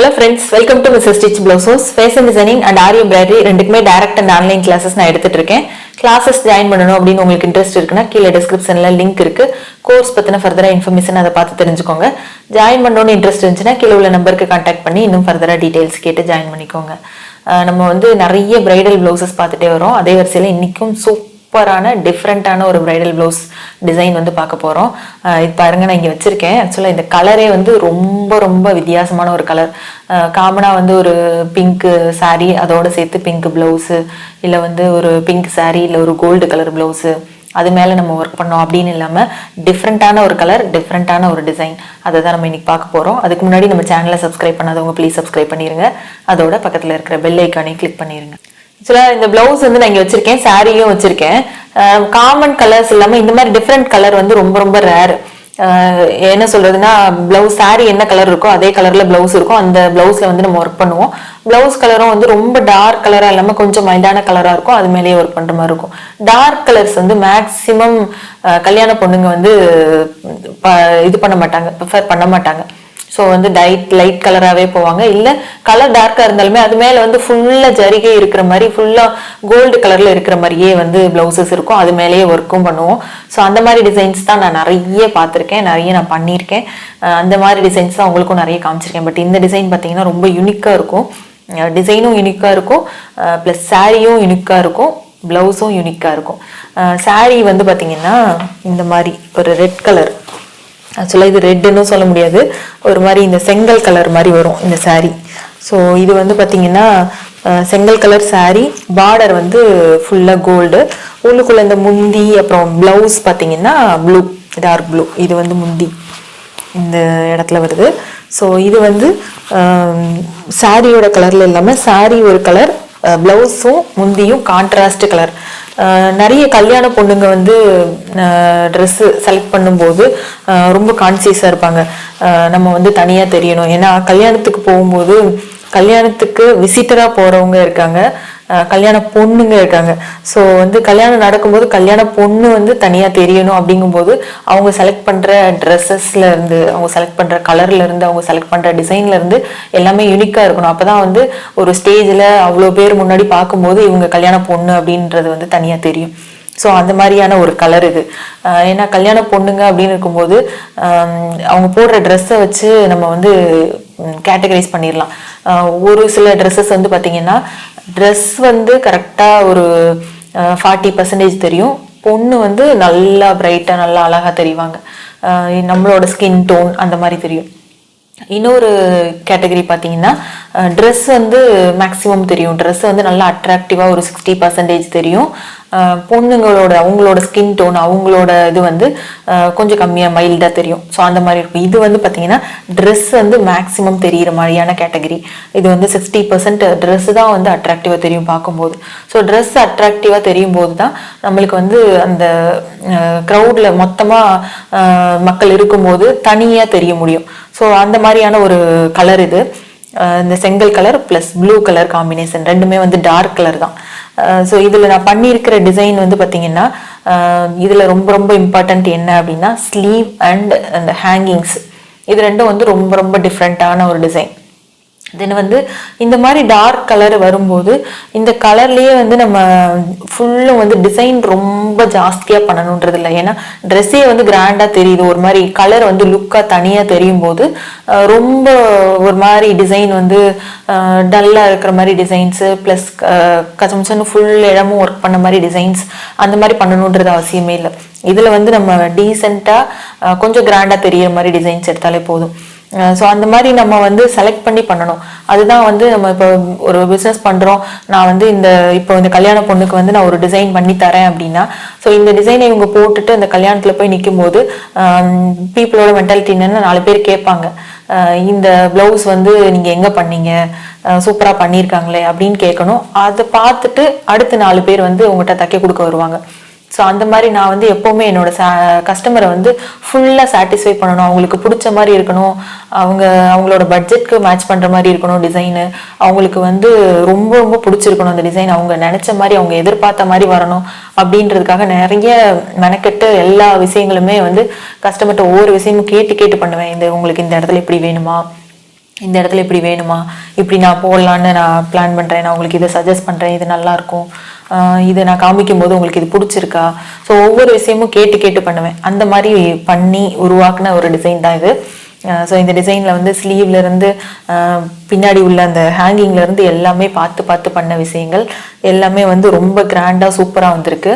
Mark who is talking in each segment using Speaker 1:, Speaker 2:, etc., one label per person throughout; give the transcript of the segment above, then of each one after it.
Speaker 1: Hello friends, welcome to Mrs. Stitch Blouses, Fashion Designing and Aari Embroidery ரெண்டுக்குமே direct and online classes நான் எடுத்துட்டு இருக்கேன். Classes join பண்ணனும் அப்படினு உங்களுக்கு இன்ட்ரஸ்ட் இருக்குனா கீழ descriptionல லிங்க் இருக்கு. கோர்ஸ் பத்தின ஃபர்தரா இன்ஃபர்மேஷன் அத பார்த்து தெரிஞ்சுக்கோங்க. ஜாயின் பண்ணனும்னு இன்ட்ரஸ்ட் இருந்துச்சுனா கீழ உள்ள நம்பருக்கு கான்டாக்ட் பண்ணி இன்னும் ஃபர்தரா டீடைல்ஸ் கேட்டு ஜாயின் பண்ணிக்கோங்க. நம்ம வந்து நிறைய bridal blouses பார்த்துட்டே வரோம். அதே வரிசையில இன்னைக்கும் சூப்பரான டிஃப்ரெண்டான ஒரு பிரைடல் ப்ளவுஸ் டிசைன் வந்து பார்க்க போகிறோம். இது பாருங்க, நான் இங்கே வச்சுருக்கேன். ஆக்சுவலாக இந்த கலரே வந்து ரொம்ப ரொம்ப வித்தியாசமான ஒரு கலர். காமனாக வந்து ஒரு பிங்க் சாரீ அதோடு சேர்த்து பிங்க் ப்ளவுஸு, இல்லை வந்து ஒரு பிங்க் சாரீ, இல்லை ஒரு கோல்டு கலர் ப்ளவுஸு அது மேலே நம்ம ஒர்க் பண்ணோம் அப்படின்னு இல்லாமல் டிஃப்ரெண்ட்டான ஒரு கலர், டிஃப்ரெண்ட்டான ஒரு டிசைன், அதை தான் நம்ம இன்னைக்கு பார்க்க போகிறோம். அதுக்கு முன்னாடி நம்ம சேனலை சப்ஸ்கிரைப் பண்ணாதவங்க ப்ளீஸ் சப்ஸ்கிரைப் பண்ணிடுங்க. அதோட பக்கத்தில் இருக்கிற பெல் ஐக்கானையும் கிளிக் பண்ணிடுங்க. ஆக்சுவலாக இந்த பிளவுஸ் வந்து நான் இங்கே வச்சிருக்கேன், சாரியும் வச்சிருக்கேன். காமன் கலர்ஸ் இல்லாமல் இந்த மாதிரி டிஃப்ரெண்ட் கலர் வந்து ரொம்ப ரொம்ப ரேர். என்ன சொல்றதுன்னா, பிளவுஸ் சாரி என்ன கலர் இருக்கோ அதே கலர்ல பிளவுஸ் இருக்கும். அந்த பிளவுஸ்ல வந்து நம்ம ஒர்க் பண்ணுவோம். பிளவுஸ் கலரும் வந்து ரொம்ப டார்க் கலரா இல்லாம கொஞ்சம் மைல்டான கலரா இருக்கும். அது மேலேயே ஒர்க் பண்ற மாதிரி இருக்கும். டார்க் கலர்ஸ் வந்து மேக்சிமம் கல்யாண பொண்ணுங்க வந்து இது பண்ண மாட்டாங்க, ப்ரிஃபர் பண்ண மாட்டாங்க. ஸோ வந்து லைட் கலராகவே போவாங்க. இல்லை கலர் டார்க்காக இருந்தாலுமே அது மேலே வந்து ஃபுல்லாக ஜரிகை இருக்கிற மாதிரி, ஃபுல்லாக கோல்டு கலரில் இருக்கிற மாதிரியே வந்து ப்ளவுசஸ் இருக்கும். அது மேலேயே ஒர்க்கும் பண்ணுவோம். ஸோ அந்த மாதிரி டிசைன்ஸ் தான் நான் நிறைய பார்த்துருக்கேன், நிறைய நான் பண்ணியிருக்கேன். அந்த மாதிரி டிசைன்ஸ் தான் உங்களுக்கும் நிறைய காமிச்சிருக்கேன். பட் இந்த டிசைன் பார்த்தீங்கன்னா ரொம்ப யூனிக்காக இருக்கும். டிசைனும் யூனிக்காக இருக்கும், ப்ளஸ் சாரியும் யூனிக்காக இருக்கும், ப்ளவுஸும் யூனிக்காக இருக்கும். சாரி வந்து பார்த்தீங்கன்னா இந்த மாதிரி ஒரு ரெட் கலர். ஆக்சுவலாக இது ரெட்டுன்னு சொல்ல முடியாது, ஒரு மாதிரி இந்த செங்கல் கலர் மாதிரி வரும் இந்த சாரீ. ஸோ இது வந்து பார்த்தீங்கன்னா செங்கல் கலர் சாரீ, பார்டர் வந்து ஃபுல்லாக கோல்டு, உள்ளுக்குள்ள இந்த முந்தி, அப்புறம் பிளவுஸ் பார்த்தீங்கன்னா ப்ளூ, டார்க் ப்ளூ. இது வந்து முந்தி இந்த இடத்துல வருது. ஸோ இது வந்து சாரியோட கலர்ல இல்லாமல் சாரீ ஒரு கலர், பிளவுஸும் முந்தியும் கான்ட்ராஸ்ட் கலர். நிறைய கல்யாண பொண்ணுங்க வந்து ட்ரெஸ்ஸு செலக்ட் பண்ணும்போது ரொம்ப கான்சியஸாக இருப்பாங்க. நம்ம வந்து தனியாக தெரியணும். ஏன்னா கல்யாணத்துக்கு போகும்போது, கல்யாணத்துக்கு விசிட்டராக போகிறவங்க இருக்காங்க, கல்யாண பொண்ணுங்க இருக்காங்க. ஸோ வந்து கல்யாணம் நடக்கும்போது கல்யாண பொண்ணு வந்து தனியாக தெரியணும். அப்படிங்கும்போது அவங்க செலக்ட் பண்ணுற ட்ரெஸ்ஸஸ்ல இருந்து, அவங்க செலக்ட் பண்ணுற கலர்ல இருந்து, அவங்க செலக்ட் பண்ணுற டிசைன்ல இருந்து எல்லாமே யூனிக்காக இருக்கணும். அப்போ தான் வந்து ஒரு ஸ்டேஜில் அவ்வளோ பேர் முன்னாடி பார்க்கும்போது இவங்க கல்யாண பொண்ணு அப்படின்றது வந்து தனியாக தெரியும். ஸோ அந்த மாதிரியான ஒரு கலர் இது. ஏன்னா கல்யாண பொண்ணுங்க அப்படின்னு இருக்கும்போது அவங்க போடுற ட்ரெஸ்ஸை வச்சு நம்ம வந்து கேட்டகரைஸ் பண்ணிடலாம். ஒரு சில ட்ரெஸ்ஸஸ் வந்து பார்த்தீங்கன்னா ட்ரெஸ் வந்து கரெக்டாக ஒரு 40% தெரியும், பொண்ணு வந்து நல்லா பிரைட்டாக நல்லா அழகாக தெரிவாங்க, நம்மளோட ஸ்கின் டோன் அந்த மாதிரி தெரியும். இன்னொரு கேட்டகரி பார்த்தீங்கன்னா ட்ரெஸ் வந்து மேக்ஸிமம் தெரியும், ட்ரெஸ் வந்து நல்லா அட்ராக்டிவாக ஒரு 60% தெரியும். பொண்ணுங்களோட அவங்களோட ஸ்கின் டோன், அவங்களோட இது வந்து கொஞ்சம் கம்மியாக மைல்டாக தெரியும். ஸோ அந்த மாதிரி இருக்கும். இது வந்து பார்த்தீங்கன்னா ட்ரெஸ் வந்து மேக்ஸிமம் தெரிகிற மாதிரியான கேட்டகரி. இது வந்து 60% ட்ரெஸ் தான் வந்து அட்ராக்டிவாக தெரியும் பார்க்கும்போது. ஸோ ட்ரெஸ் அட்ராக்டிவாக தெரியும் போது தான் நம்மளுக்கு வந்து அந்த க்ரௌடில் மொத்தமாக மக்கள் இருக்கும்போது தனியாக தெரிய முடியும். ஸோ அந்த மாதிரியான ஒரு கலர் இது. இந்த செங்கல் colour plus blue colour combination, ரெண்டுமே வந்து டார்க் கலர் தான். ஸோ இதில் நான் பண்ணியிருக்கிற டிசைன் வந்து பார்த்தீங்கன்னா இதில் ரொம்ப ரொம்ப இம்பார்ட்டன்ட் என்ன அப்படின்னா ஸ்லீவ் அண்ட் அந்த ஹேங்கிங்ஸ், இது ரெண்டும் வந்து ரொம்ப ரொம்ப டிஃப்ரெண்ட்டான ஒரு டிசைன். தென் வந்து இந்த மாதிரி டார்க் கலர் வரும்போது இந்த கலர்லேயே வந்து நம்ம ஃபுல்லும் வந்து டிசைன் ரொம்ப ஜாஸ்தியாக பண்ணணுன்றது இல்லை. ஏன்னா ட்ரெஸ்ஸே வந்து கிராண்டாக தெரியுது, ஒரு மாதிரி கலர் வந்து லுக்காக தனியாக தெரியும் போது ரொம்ப ஒரு மாதிரி டிசைன் வந்து டல்லாக இருக்கிற மாதிரி டிசைன்ஸு, ப்ளஸ் கச்சம்சன்னு ஃபுல் இடமும் ஒர்க் பண்ண மாதிரி டிசைன்ஸ் அந்த மாதிரி பண்ணணுன்றது அவசியமே இல்லை. இதில் வந்து நம்ம டீசெண்டாக கொஞ்சம் கிராண்டாக தெரியிற மாதிரி டிசைன்ஸ் எடுத்தாலே போதும். ஸோ அந்த மாதிரி நம்ம வந்து செலக்ட் பண்ணி பண்ணணும். அதுதான் வந்து நம்ம இப்போ ஒரு பிஸ்னஸ் பண்ணுறோம், நான் வந்து இப்போ இந்த கல்யாண பொண்ணுக்கு வந்து நான் ஒரு டிசைன் பண்ணி தரேன் அப்படின்னா, ஸோ இந்த டிசைனை இவங்க போட்டுட்டு அந்த கல்யாணத்தில் போய் நிற்கும் போது பீப்புளோட மென்டாலிட்டி என்னன்னு 4 பேர் கேட்பாங்க. இந்த பிளவுஸ் வந்து நீங்கள் எங்கே பண்ணீங்க, சூப்பராக பண்ணியிருக்காங்களே அப்படின்னு கேட்கணும். அதை பார்த்துட்டு அடுத்து 4 பேர் வந்து உங்கள்கிட்ட தைக்க கொடுக்க வருவாங்க. ஸோ அந்த மாதிரி நான் வந்து எப்போவுமே என்னோட கஸ்டமரை வந்து ஃபுல்லாக சாட்டிஸ்ஃபை பண்ணணும், அவங்களுக்கு பிடிச்ச மாதிரி இருக்கணும், அவங்களோட பட்ஜெட்க்கு மேட்ச் பண்ணுற மாதிரி இருக்கணும் டிசைனு, அவங்களுக்கு வந்து ரொம்ப ரொம்ப பிடிச்சிருக்கணும் அந்த டிசைன், அவங்க நினச்ச மாதிரி அவங்க எதிர்பார்த்த மாதிரி வரணும் அப்படின்றதுக்காக நிறைய மெனக்கெட்டு எல்லா விஷயங்களுமே வந்து கஸ்டமர்கிட்ட ஒவ்வொரு விஷயமும் கேட்டு கேட்டு பண்ணுவேன். உங்களுக்கு இந்த இடத்துல இப்படி வேணுமா, இந்த இடத்துல இப்படி வேணுமா, இப்படி நான் போடலான்னு நான் பிளான் பண்ணுறேன், நான் உங்களுக்கு இதை சஜஸ்ட் பண்ணுறேன், இது நல்லாயிருக்கும், இதை நான் காமிக்கும் போது உங்களுக்கு இது பிடிச்சிருக்கா. ஸோ ஒவ்வொரு விஷயமும் கேட்டு கேட்டு பண்ணுவேன். அந்த மாதிரி பண்ணி உருவாக்குன ஒரு டிசைன் தான் இது. ஸோ இந்த டிசைனில் வந்து ஸ்லீவ்லேருந்து பின்னாடி உள்ள அந்த ஹேங்கிங்லேருந்து எல்லாமே பார்த்து பார்த்து பண்ண விஷயங்கள் எல்லாமே வந்து ரொம்ப கிராண்டாக சூப்பராக வந்திருக்கு.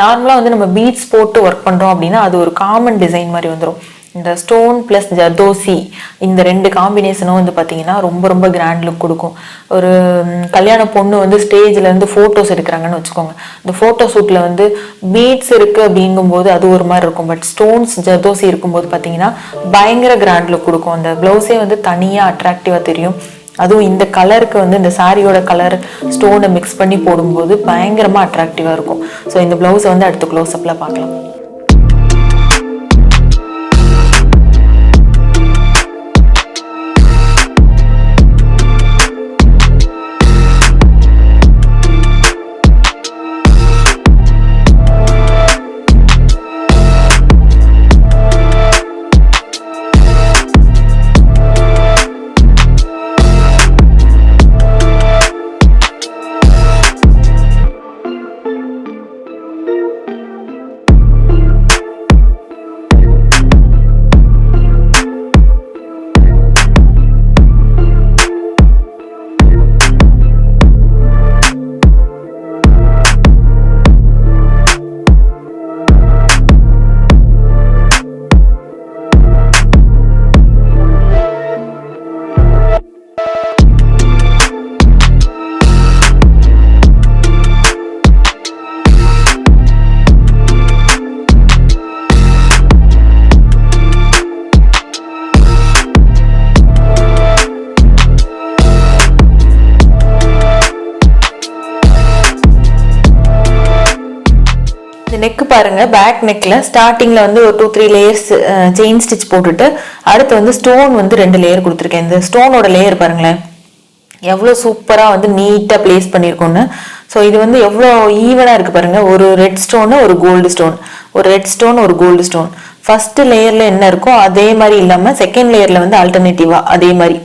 Speaker 1: நார்மலாக வந்து நம்ம பீட்ஸ் போட்டு ஒர்க் பண்ணுறோம் அப்படின்னா அது ஒரு காமன் டிசைன் மாதிரி வந்துடும். இந்த ஸ்டோன் ப்ளஸ் ஜர்தோசி இந்த ரெண்டு காம்பினேஷனும் வந்து பார்த்தீங்கன்னா ரொம்ப ரொம்ப கிராண்ட் லுக் கொடுக்கும். ஒரு கல்யாண பொண்ணு வந்து ஸ்டேஜில் இருந்து ஃபோட்டோஸ் எடுக்கிறாங்கன்னு வச்சுக்கோங்க. இந்த ஃபோட்டோ ஷூட்டில் வந்து பீட்ஸ் இருக்குது அப்படிங்கும்போது அது ஒரு மாதிரி இருக்கும். பட் ஸ்டோன்ஸ் ஜர்தோசி இருக்கும்போது பார்த்தீங்கன்னா பயங்கர கிராண்ட் லுக் கொடுக்கும். அந்த ப்ளவுஸே வந்து தனியாக அட்ராக்டிவாக தெரியும். அதுவும் இந்த கலருக்கு வந்து இந்த சாரியோட கலர் ஸ்டோனை மிக்ஸ் பண்ணி போடும்போது பயங்கரமாக அட்ராக்டிவாக இருக்கும். ஸோ இந்த ப்ளவுஸை வந்து அடுத்த க்ளோஸ்அப்பில் பார்க்கலாம். நெக் பாருங்க, பேக் நெக்ல ஸ்டார்டிங்ல வந்து ஒரு 2-3 லேயர்ஸ் செயின் ஸ்டிச் போட்டுட்டு அடுத்து வந்து ஸ்டோன் வந்து 2 லேயர் கொடுத்துருக்கேன். இந்த ஸ்டோனோட லேயர் பாருங்களேன் எவ்வளோ சூப்பராக வந்து நீட்டாக பிளேஸ் பண்ணியிருக்கோன்னு. ஸோ இது வந்து எவ்வளோ ஈவனாக இருக்குது பாருங்க. ஒரு ரெட் ஸ்டோனு ஒரு கோல்டு ஸ்டோன், ஒரு ரெட் ஸ்டோன் ஒரு கோல்டு ஸ்டோன். ஃபர்ஸ்ட் லேயர்ல என்ன இருக்கோ அதே மாதிரி இல்லாமல் செகண்ட் லேயர்ல வந்து ஆல்டர்னேட்டிவா அதே மாதிரி.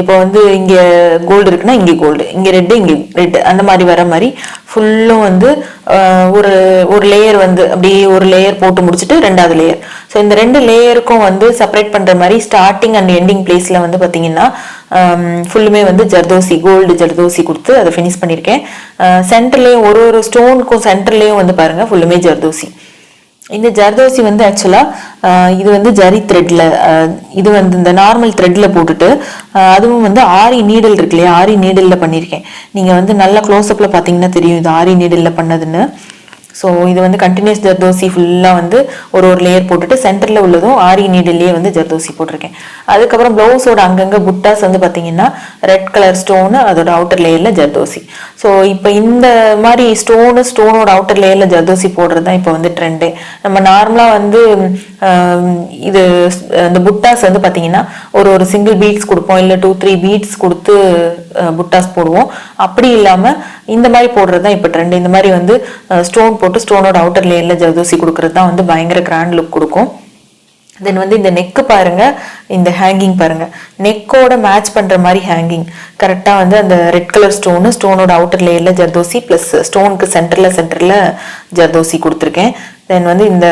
Speaker 1: இப்போ வந்து இங்கே கோல்டு இருக்குன்னா இங்கே கோல்டு, இங்கே ரெட்டு இங்கே ரெட்டு, அந்த மாதிரி வர மாதிரி ஃபுல்லும் வந்து ஒரு ஒரு லேயர் வந்து அப்படியே ஒரு லேயர் போட்டு முடிச்சுட்டு ரெண்டாவது லேயர். ஸோ இந்த 2 லேயருக்கும் வந்து செப்பரேட் பண்ணுற மாதிரி ஸ்டார்டிங் அண்ட் எண்டிங் பிளேஸில் வந்து பார்த்தீங்கன்னா ஃபுல்லுமே வந்து ஜர்தோசி, கோல்டு ஜர்தோசி கொடுத்து அதை ஃபினிஷ் பண்ணியிருக்கேன். சென்டர்லேயும் ஒரு ஒரு ஸ்டோனுக்கும் சென்டர்லேயும் வந்து பாருங்கள் ஃபுல்லுமே ஜர்தோசி. இந்த ஜர்தோசி வந்து ஆக்சுவலாக இது வந்து ஜரி த்ரெட்ல, இது வந்து இந்த நார்மல் த்ரெட்ல போட்டுட்டு அதுவும் வந்து ஆரி நீடில் இருக்கு இல்லையா, ஆரி நீடில் பண்ணியிருக்கேன். நீங்கள் வந்து நல்லா க்ளோஸ்அப்ல பார்த்தீங்கன்னா தெரியும் இது ஆரி நீடில் பண்ணதுன்னு. ஸோ இது வந்து கண்டினியூஸ் ஜர்தோசி ஃபுல்லாக வந்து ஒரு ஒரு லேயர் போட்டுட்டு சென்டரில் உள்ளதும் ஆரி நீடிலேயே வந்து ஜர்தோசி போட்டிருக்கேன். அதுக்கப்புறம் ப்ளவுஸோட அங்கங்கே புட்டாஸ் வந்து பார்த்தீங்கன்னா ரெட் கலர் ஸ்டோனு, அதோட அவுட்டர் லேயரில் ஜர்தோசி. ஸோ இப்போ இந்த மாதிரி ஸ்டோனோட அவுட்டர் லேயரில் ஜர்தோசி போடுறது தான் இப்போ வந்து ட்ரெண்டு. நம்ம நார்மலாக வந்து இது இந்த புட்டாஸ் வந்து பார்த்தீங்கன்னா ஒரு ஒரு சிங்கிள் பீட்ஸ் கொடுப்போம், இல்லை 2-3 பீட்ஸ் கொடுத்து புட்டாஸ் போடுவோம். அப்படி இல்லாமல் இந்த மாதிரி போடுறது தான் இப்போ ட்ரெண்ட். இந்த மாதிரி வந்து ஸ்டோன் போட்டு ஸ்டோனோட அவுட்டர் லேயர்ல ஜர்தோசி கொடுக்கறது தான் வந்து பயங்கர கிராண்ட் லுக் கொடுக்கும். தென் வந்து இந்த நெக்கு பாருங்க, இந்த ஹேங்கிங் பாருங்க, நெக்கோட மேட்ச் பண்ற மாதிரி ஹேங்கிங் கரெக்டாக வந்து அந்த ரெட் கலர் ஸ்டோனோட அவுட்டர் லேயர்ல ஜர்தோசி பிளஸ் ஸ்டோனுக்கு சென்டர்ல ஜர்தோசி கொடுத்துருக்கேன். தென் வந்து இந்த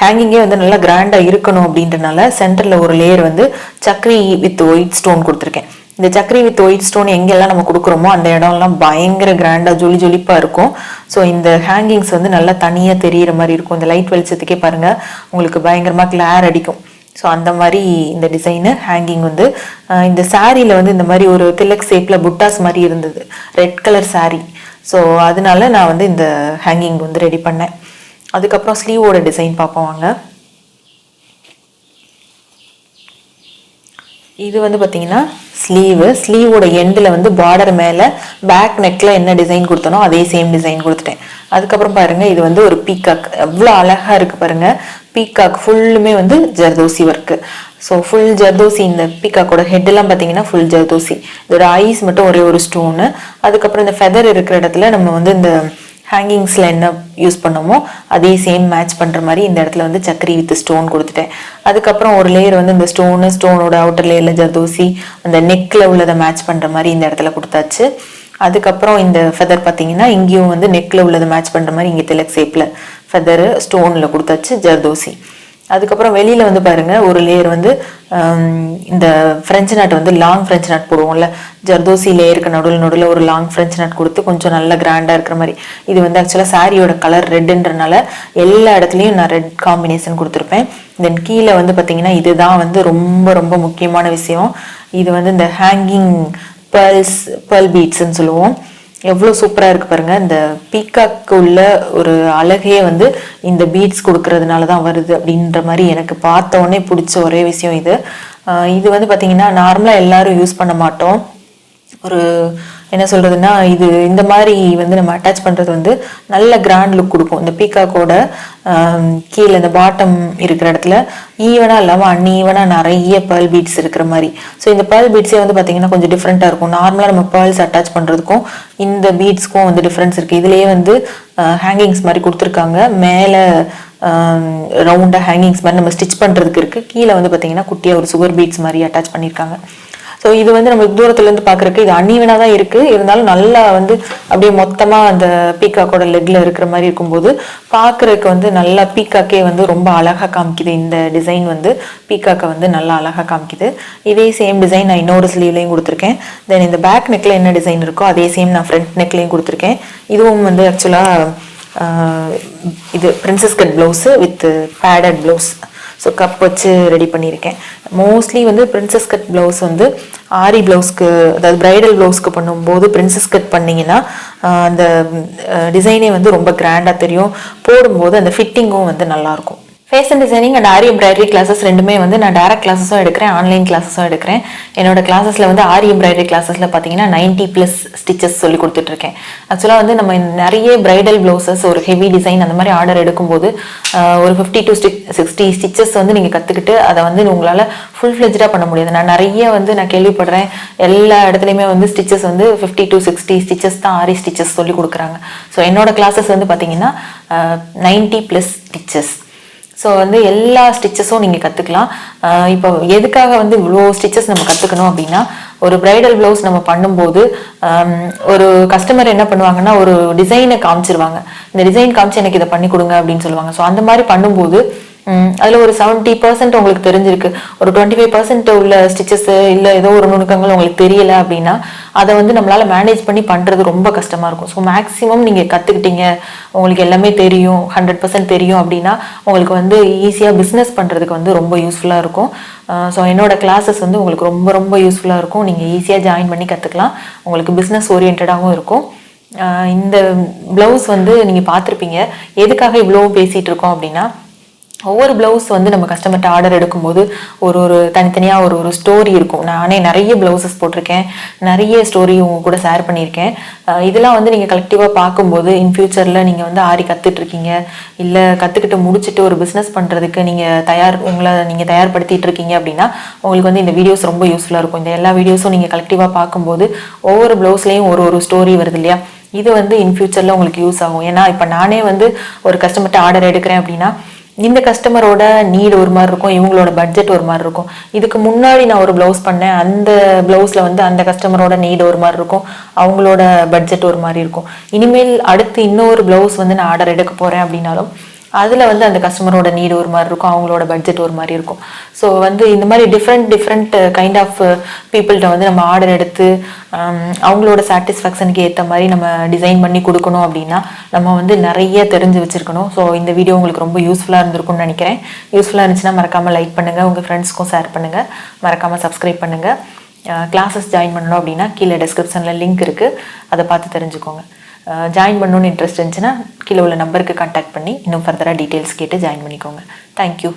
Speaker 1: ஹேங்கிங்கே வந்து நல்லா கிராண்டா இருக்கணும் அப்படின்றனால சென்டர்ல ஒரு லேயர் வந்து சக்ரி வித் ஒயிட் ஸ்டோன் கொடுத்துருக்கேன். இந்த சக்ரி வித் ஒயிட் ஸ்டோன் எங்கெல்லாம் நம்ம கொடுக்குறோமோ அந்த இடம்லாம் பயங்கர கிராண்டா ஜொலிப்பா இருக்கும். ஸோ இந்த ஹேங்கிங்ஸ் வந்து நல்லா தனியா தெரியிற மாதிரி இருக்கும். இந்த லைட் வெளிச்சத்துக்கே பாருங்க உங்களுக்கு பயங்கரமா கிளார் அடிக்கும். ஸோ அந்த மாதிரி இந்த டிசைனு ஹேங்கிங் வந்து இந்த சாரியில வந்து இந்த மாதிரி ஒரு திலக் ஷேப்ல புட்டாஸ் மாதிரி இருந்தது, ரெட் கலர் சாரி. ஸோ அதனால நான் வந்து இந்த ஹேங்கிங் வந்து ரெடி பண்ணேன். அதுக்கப்புறம் ஸ்லீவோட டிசைன் பார்ப்போம் வாங்க. இது வந்து பார்த்தீங்கன்னா ஸ்லீவோட எண்டில் வந்து பார்டர் மேலே பேக் நெக்கில் என்ன டிசைன் கொடுத்தனோ அதே சேம் டிசைன் கொடுத்துட்டேன். அதுக்கப்புறம் பாருங்க இது வந்து ஒரு பீகாக், எவ்வளோ அழகா இருக்கு பாருங்க. பீகாக் ஃபுல்லுமே வந்து zardozi work. So full zardozi. இந்த பீகாக்கோட ஹெட்டெல்லாம் பார்த்தீங்கன்னா ஃபுல் ஜர்தோசி. இதோட ஐஸ் மட்டும் ஒரே ஒரு ஸ்டோனு. அதுக்கப்புறம் இந்த ஃபெதர் இருக்கிற இடத்துல நம்ம வந்து இந்த ஹேங்கிங்ஸில் என்ன யூஸ் பண்ணமோ அதே சேம் மேட்ச் பண்ணுற மாதிரி இந்த இடத்துல வந்து சக்கரி வித் ஸ்டோன் கொடுத்துட்டேன். அதுக்கப்புறம் ஒரு லேயர் வந்து இந்த ஸ்டோனோட அவுட்டர் லேயரில் ஜர்தோசி அந்த நெக்கில் உள்ளதை மேட்ச் பண்ணுற மாதிரி இந்த இடத்துல கொடுத்தாச்சு. அதுக்கப்புறம் இந்த ஃபெதர் பார்த்தீங்கன்னா இங்கேயும் வந்து நெக்கில் உள்ளதை மேட்ச் பண்ணுற மாதிரி இங்கே திலக் ஷேப்பில் ஃபெதரு ஸ்டோனில் கொடுத்தாச்சு ஜர்தோசி. அதுக்கப்புறம் வெளியில் வந்து பாருங்கள் ஒரு லேயர் வந்து இந்த ஃப்ரெஞ்சு நாட் வந்து லாங் ஃப்ரெஞ்சு நாட் போடுவோம்ல, ஜர்தோசி லேயருக்கு நடுவில் ஒரு லாங் ஃப்ரெஞ்சு நாட் கொடுத்து கொஞ்சம் நல்லா கிராண்டாக இருக்கிற மாதிரி. இது வந்து ஆக்சுவலாக சாரியோட கலர் ரெட்டுன்றனால எல்லா இடத்துலையும் நான் ரெட் காம்பினேஷன் கொடுத்துருப்பேன். தென் கீழே வந்து பார்த்தீங்கன்னா இதுதான் வந்து ரொம்ப ரொம்ப முக்கியமான விஷயம். இது வந்து இந்த ஹேங்கிங் பேர்ல் பீட்ஸ்ன்னு சொல்லுவோம். எவ்வளோ சூப்பராக இருக்குது பாருங்கள். இந்த பீகாக்கு உள்ள ஒரு அழகே வந்து இந்த பீட்ஸ் கொடுக்கறதுனால தான் வருது அப்படின்ற மாதிரி எனக்கு பார்த்த உடனே பிடிச்ச ஒரே விஷயம் இது. இது வந்து பார்த்திங்கன்னா நார்மலாக எல்லாரும் யூஸ் பண்ண மாட்டோம். ஒரு என்ன சொல்கிறதுன்னா இது இந்த மாதிரி வந்து நம்ம அட்டாச் பண்ணுறது வந்து நல்ல கிராண்ட் லுக் கொடுக்கும். இந்த பீகாக்கோட கீழே இந்த பாட்டம் இருக்கிற இடத்துல ஈவனாக இல்லாமல் அன்ஈவனாக நிறைய பேர்ல் பீட்ஸ் இருக்கிற மாதிரி. ஸோ இந்த பேர்ல் பீட்ஸே வந்து பார்த்திங்கன்னா கொஞ்சம் டிஃப்ரெண்ட்டாக இருக்கும். நார்மலாக நம்ம பேர்ல்ஸ் அட்டாச் பண்ணுறதுக்கும் இந்த பீட்ஸ்க்கும் வந்து டிஃப்ரென்ஸ் இருக்குது. இதுலேயே வந்து ஹேங்கிங்ஸ் மாதிரி கொடுத்துருக்காங்க. மேலே ரவுண்டாக ஹேங்கிங்ஸ் மாதிரி நம்ம ஸ்டிச் பண்ணுறதுக்கு இருக்குது. கீழே வந்து பார்த்திங்கன்னா குட்டியாக ஒரு சுகர் பீட்ஸ் மாதிரி அட்டாச் பண்ணியிருக்காங்க. ஸோ இது வந்து நம்ம தூரத்துலேருந்து பார்க்குறக்கு இது அன்ஈவனாக தான் இருக்குது. இருந்தாலும் நல்லா வந்து அப்படியே மொத்தமாக அந்த பீகாக்கோட லெக்கில் இருக்கிற மாதிரி இருக்கும்போது பார்க்குறதுக்கு வந்து நல்லா பீகாக்கே வந்து ரொம்ப அழகாக காமிக்குது. இந்த டிசைன் வந்து பீகாக்கை வந்து நல்லா அழகாக காமிக்குது. இதே சேம் டிசைன் நான் இன்னொரு ஸ்லீவ்லையும் கொடுத்துருக்கேன். தென் இந்த பேக் நெக்கில் என்ன டிசைன் இருக்கோ அதே சேம் நான் ஃப்ரண்ட் நெக்லையும் கொடுத்துருக்கேன். இதுவும் வந்து ஆக்சுவலாக இது princess cut blouse with padded blouse. So cup வச்சு ரெடி பண்ணியிருக்கேன். மோஸ்ட்லி வந்து பிரின்சஸ் கட் ப்ளவுஸ் வந்து ஆரி ப்ளவுஸ்க்கு, அதாவது பிரைடல் ப்ளவுஸ்க்கு பண்ணும்போது பிரின்சஸ் கட் பண்ணிங்கன்னா அந்த டிசைனே வந்து ரொம்ப கிராண்டாக தெரியும். போடும்போது அந்த ஃபிட்டிங்கும் வந்து நல்லாயிருக்கும். Fashion designing and aari embroidery classes ரெண்டுமே வந்து நான் டேரக்ட் கிளாஸஸும் எடுக்கிறேன், ஆன்லைன் கிளாஸஸும் எடுக்கிறேன். என்னோட கிளாஸஸில் வந்து ஆரி எம்ப்ராய்டரி கிளாஸஸில் பார்த்தீங்கன்னா 90+ ஸ்டிச்சஸ் சொல்லி கொடுத்துட்ருக்கேன். ஆக்சுவலாக வந்து நம்ம நிறைய பிரைடல் ப்ளவுசஸ் ஒரு ஹெவி டிசைன் அந்த மாதிரி ஆர்டர் எடுக்கும்போது ஒரு 50 to 60 ஸ்டிச்சஸ் வந்து நீங்கள் கற்றுக்கிட்டு அதை வந்து உங்களால் ஃபுல் ஃப்ளெஜ்டாக பண்ண முடியாது. நான் கேள்விப்படுறேன் எல்லா இடத்துலையுமே வந்து ஸ்டிச்சஸ் வந்து 50 to 60 ஸ்டிச்சஸ் தான் ஆரி ஸ்டிச்சஸ் சொல்லி கொடுக்குறாங்க. ஸோ என்னோட கிளாஸஸ் வந்து பார்த்தீங்கன்னா 90+ ஸ்டிச்சஸ். ஸோ வந்து எல்லா ஸ்டிச்சஸும் நீங்கள் கற்றுக்கலாம். இப்போ எதுக்காக வந்து இவ்வளோ ஸ்டிச்சஸ் நம்ம கற்றுக்கணும் அப்படின்னா, ஒரு பிரைடல் ப்ளவுஸ் நம்ம பண்ணும்போது ஒரு கஸ்டமர் என்ன பண்ணுவாங்கன்னா ஒரு டிசைனை காமிச்சிருவாங்க. இந்த டிசைன் காமிச்சு எனக்கு இதை பண்ணி கொடுங்க அப்படின்னு சொல்லுவாங்க. ஸோ அந்த மாதிரி பண்ணும்போது அதில் ஒரு 70% உங்களுக்கு தெரிஞ்சிருக்கு, ஒரு 25% உள்ள ஸ்டிச்சஸ் இல்லை ஏதோ ஒரு நுணுக்கங்கள் உங்களுக்கு தெரியலை அப்படின்னா அதை வந்து நம்மளால் மேனேஜ் பண்ணி பண்ணுறது ரொம்ப கஷ்டமாக இருக்கும். ஸோ மேக்ஸிமம் நீங்கள் கற்றுக்கிட்டீங்க, உங்களுக்கு எல்லாமே தெரியும், 100% தெரியும் அப்படின்னா உங்களுக்கு வந்து ஈஸியாக பிஸ்னஸ் பண்ணுறதுக்கு வந்து ரொம்ப யூஸ்ஃபுல்லாக இருக்கும். ஸோ என்னோட கிளாஸஸ் வந்து உங்களுக்கு ரொம்ப ரொம்ப யூஸ்ஃபுல்லாக இருக்கும். நீங்கள் ஈஸியாக ஜாயின் பண்ணி கற்றுக்கலாம். உங்களுக்கு பிஸ்னஸ் ஓரியன்டாகவும் இருக்கும். இந்த ப்ளவுஸ் வந்து நீங்கள் பார்த்துருப்பீங்க. எதுக்காக இவ்வளோ பேசிகிட்டு இருக்கோம் அப்படின்னா, ஒவ்வொரு ப்ளவுஸ் வந்து நம்ம கஸ்டமர்கிட்ட ஆர்டர் எடுக்கும்போது ஒரு தனித்தனியாக ஒரு ஸ்டோரி இருக்கும். நானே நிறைய ப்ளவுசஸ் போட்டிருக்கேன், நிறைய ஸ்டோரி உங்க கூட ஷேர் பண்ணியிருக்கேன். இதெல்லாம் வந்து நீங்கள் கலெக்டிவாக பார்க்கும்போது இன் ஃபியூச்சரில் நீங்கள் வந்து ஆரி கற்றுட்ருக்கீங்க, இல்லை கற்றுக்கிட்டு முடிச்சுட்டு ஒரு பிஸ்னஸ் பண்ணுறதுக்கு உங்களை நீங்கள் தயார்படுத்திட்டு இருக்கீங்க அப்படின்னா உங்களுக்கு வந்து இந்த வீடியோஸ் ரொம்ப யூஸ்ஃபுல்லாக இருக்கும். இந்த எல்லா வீடியோஸும் நீங்கள் கலெக்டிவாக பார்க்கும்போது ஒவ்வொரு ப்ளவுஸ்லேயும் ஒரு ஸ்டோரி வருது இல்லையா, இது வந்து இன் ஃபியூச்சரில் உங்களுக்கு யூஸ் ஆகும். ஏன்னா இப்போ நானே வந்து ஒரு கஸ்டமர்கிட்ட ஆர்டர் எடுக்கிறேன் அப்படின்னா இந்த கஸ்டமரோட நீடு ஒரு மாதிரி இருக்கும், இவங்களோட பட்ஜெட் ஒரு மாதிரி இருக்கும். இதுக்கு முன்னாடி நான் ஒரு ப்ளவுஸ் பண்ணேன், அந்த ப்ளவுஸில் வந்து அந்த கஸ்டமரோட நீடு ஒரு மாதிரி இருக்கும், அவங்களோட பட்ஜெட் ஒரு மாதிரி இருக்கும். இனிமேல் அடுத்து இன்னொரு ப்ளவுஸ் வந்து நான் ஆர்டர் எடுக்க போகிறேன் அப்படின்னாலும் அதில் வந்து அந்த கஸ்டமரோட நீடு ஒரு மாதிரி இருக்கும், அவங்களோட பட்ஜெட் ஒரு மாதிரி இருக்கும். ஸோ வந்து இந்த மாதிரி டிஃப்ரெண்ட் கைண்ட் ஆஃப் பீப்புள்கிட்ட வந்து நம்ம ஆர்டர் எடுத்து அவங்களோட சாட்டிஸ்ஃபேக்ஷனுக்கு ஏற்ற மாதிரி நம்ம டிசைன் பண்ணி கொடுக்கணும் அப்படின்னா நம்ம வந்து நிறைய தெரிஞ்சு வச்சுருக்கணும். ஸோ இந்த வீடியோ உங்களுக்கு ரொம்ப யூஸ்ஃபுல்லாக இருந்திருக்கும்னு நினைக்கிறேன். யூஸ்ஃபுல்லாக இருந்துச்சுன்னா மறக்காமல் லைக் பண்ணுங்கள், உங்கள் ஃப்ரெண்ட்ஸ்க்கும் ஷேர் பண்ணுங்கள், மறக்காமல் சப்ஸ்கிரைப் பண்ணுங்கள். கிளாஸஸ் ஜாயின் பண்ணணும் அப்படின்னா கீழே டிஸ்கிரிப்ஷனில் லிங்க் இருக்குது, அதை பார்த்து தெரிஞ்சுக்கோங்க. ஜாயின் பண்ணணுன்னு இன்ட்ரெஸ்ட் இருந்துச்சுன்னா கீழே உள்ள நம்பருக்கு கான்டாக்ட் பண்ணி இன்னும் ஃபர்தராக டீட்டெயில்ஸ் கேட்டு ஜாயின் பண்ணிக்கோங்க. தேங்க்யூ.